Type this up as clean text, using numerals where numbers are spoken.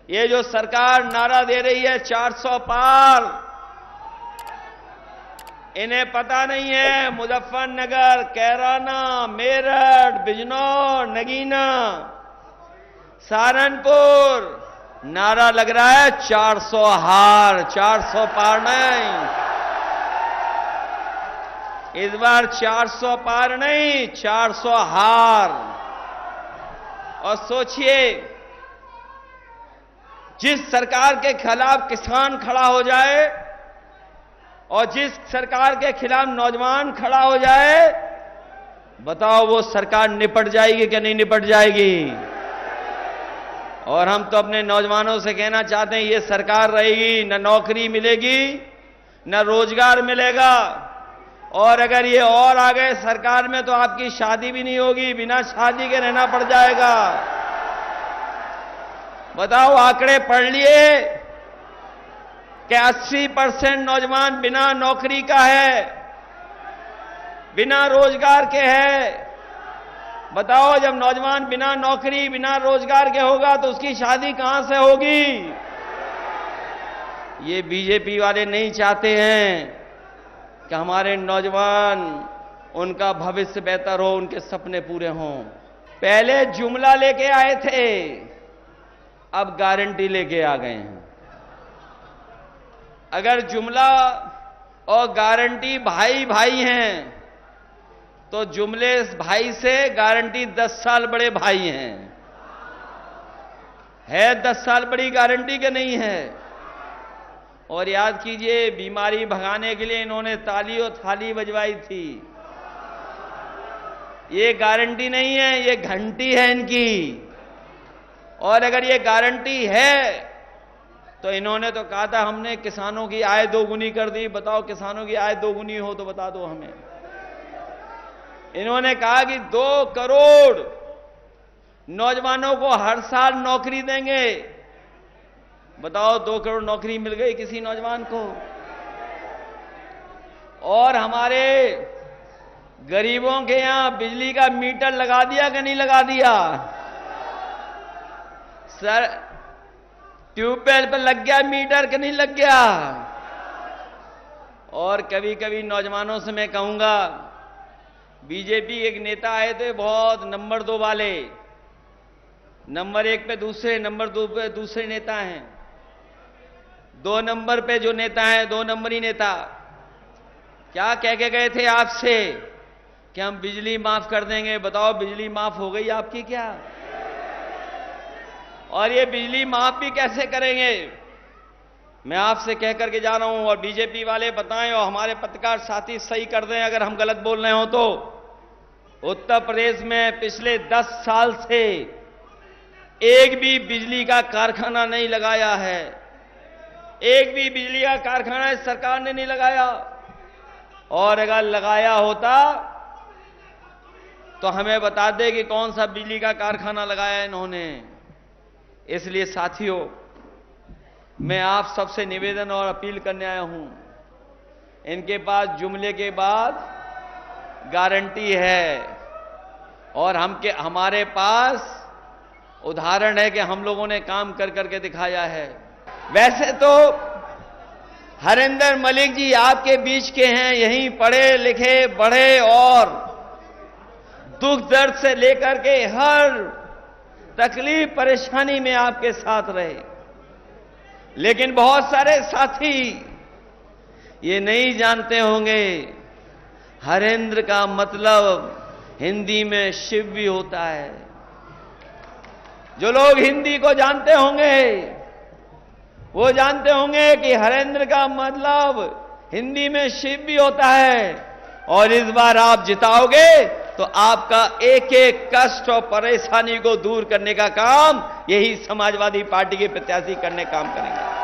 ये जो सरकार नारा दे रही है 400 पार, इन्हें पता नहीं है मुजफ्फरनगर, कैराना, मेरठ, बिजनौर, नगीना, सहारनपुर नारा लग रहा है 400 हार, 400 पार नहीं। इस बार 400 पार नहीं, 400 हार। और सोचिए, जिस सरकार के खिलाफ किसान खड़ा हो जाए और जिस सरकार के खिलाफ नौजवान खड़ा हो जाए, बताओ वो सरकार निपट जाएगी कि नहीं निपट जाएगी? और हम तो अपने नौजवानों से कहना चाहते हैं, ये सरकार रहेगी न नौकरी मिलेगी न रोजगार मिलेगा, और अगर ये और आ गए सरकार में तो आपकी शादी भी नहीं होगी, बिना शादी के रहना पड़ जाएगा। बताओ, आंकड़े पढ़ लिए कि 80% नौजवान बिना नौकरी का है, बिना रोजगार के है। बताओ, जब नौजवान बिना नौकरी बिना रोजगार के होगा तो उसकी शादी कहां से होगी? ये बीजेपी वाले नहीं चाहते हैं कि हमारे नौजवान, उनका भविष्य बेहतर हो, उनके सपने पूरे हों। पहले जुमला लेके आए थे, अब गारंटी लेके आ गए हैं। अगर जुमला और गारंटी भाई भाई हैं तो जुमले भाई से गारंटी 10 साल बड़े भाई हैं। है 10 साल बड़ी गारंटी के नहीं है? और याद कीजिए, बीमारी भगाने के लिए इन्होंने ताली और थाली बजवाई थी। ये गारंटी नहीं है, ये घंटी है इनकी। और अगर ये गारंटी है तो इन्होंने तो कहा था हमने किसानों की आय दोगुनी कर दी। बताओ, किसानों की आय दोगुनी हो तो बता दो हमें। इन्होंने कहा कि 2 करोड़ नौजवानों को हर साल नौकरी देंगे। बताओ, 2 करोड़ नौकरी मिल गई किसी नौजवान को? और हमारे गरीबों के यहां बिजली का मीटर लगा दिया कि नहीं लगा दिया? सर, ट्यूबवेल पर लग गया मीटर कि नहीं लग गया? और कभी कभी नौजवानों से मैं कहूंगा, बीजेपी एक नेता आए थे बहुत नंबर 2 वाले, नंबर 1 पे दूसरे, नंबर 2 पे दूसरे नेता हैं। 2 नंबर पे जो नेता हैं, 2 नंबरी नेता, क्या कह के गए थे आपसे कि हम बिजली माफ कर देंगे? बताओ, बिजली माफ हो गई आपकी क्या? और ये बिजली माफ भी कैसे करेंगे? मैं आपसे कह करके जा रहा हूं, और बीजेपी वाले बताएं और हमारे पत्रकार साथी सही कर दें अगर हम गलत बोल रहे हो तो। उत्तर प्रदेश में पिछले 10 साल से एक भी बिजली का कारखाना नहीं लगाया है। एक भी बिजली का कारखाना इस सरकार ने नहीं लगाया। और अगर लगाया होता तो हमें बता दे कि कौन सा बिजली का कारखाना लगाया इन्होंने। इसलिए साथियों, मैं आप सबसे निवेदन और अपील करने आया हूं, इनके पास जुमले के बाद गारंटी है, और हमारे पास उदाहरण है कि हम लोगों ने काम कर करके दिखाया है। वैसे तो हरिंदर मलिक जी आपके बीच के हैं, यहीं पढ़े लिखे बढ़े और दुख दर्द से लेकर के हर तकलीफ परेशानी में आपके साथ रहे। लेकिन बहुत सारे साथी ये नहीं जानते होंगे, हरेंद्र का मतलब हिंदी में शिव भी होता है। जो लोग हिंदी को जानते होंगे वो जानते होंगे कि हरेंद्र का मतलब हिंदी में शिव भी होता है। और इस बार आप जिताओगे तो आपका एक एक कष्ट और परेशानी को दूर करने का काम यही समाजवादी पार्टी के प्रत्याशी करने काम करेंगे।